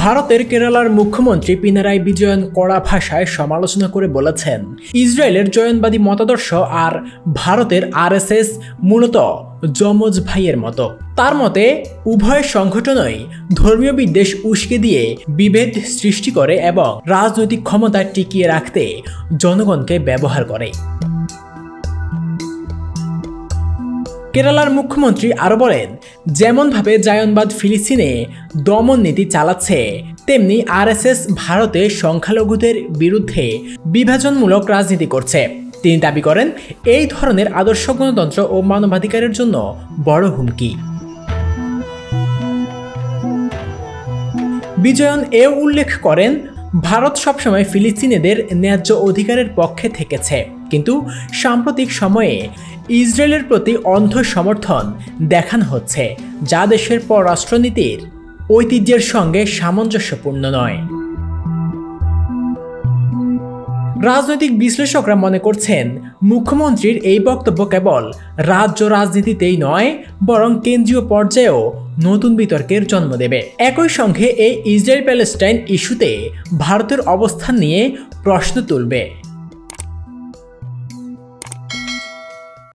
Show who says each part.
Speaker 1: ভারতের কেরালার মুখ্যমন্ত্রী পিনারাই বিজয়ন কড়া ভাষায় সমালোচনা করে বলেছেন, ইসরায়েলের জয়নবাদী মতাদর্শ আর ভারতের আরএসএস মূলত যমজ ভাইয়ের মতো। তার মতে উভয় সংগঠনই ধর্মীয় বিদ্বেষ উস্কে দিয়ে বিভেদ সৃষ্টি করে এবং রাজনৈতিক ক্ষমতা টিকিয়ে রাখতে জনগণকে ব্যবহার করে। কেরালার মুখ্যমন্ত্রী আরও বলেন, যেমনভাবে জায়নবাদ ফিলিস্তিনে দমন নীতি চালাচ্ছে, তেমনি আরএসএস ভারতে সংখ্যালঘুদের বিরুদ্ধে বিভাজনমূলক রাজনীতি করছে। তিনি দাবি করেন, এই ধরনের আদর্শ গণতন্ত্র ও মানবাধিকারের জন্য বড় হুমকি। বিজয়ন এও উল্লেখ করেন, ভারত সবসময় ফিলিস্তিনিদের ন্যায্য অধিকারের পক্ষে থেকেছে, কিন্তু সাম্প্রতিক সময়ে ইসরায়েলের প্রতি অন্ধ সমর্থন দেখানো হচ্ছে, যা দেশের পররাষ্ট্রনীতির ঐতিহ্যের সঙ্গে সামঞ্জস্যপূর্ণ নয়। রাজনৈতিক বিশ্লেষকরা মনে করছেন, মুখ্যমন্ত্রীর এই বক্তব্য কেবল রাজ্য রাজনীতিতেই নয়, বরং কেন্দ্রীয় পর্যায়েও নতুন বিতর্কের জন্ম দেবে। একই সঙ্গে এই ইসরায়েল প্যালেস্টাইন ইস্যুতে ভারতের অবস্থান নিয়ে প্রশ্ন তুলবে।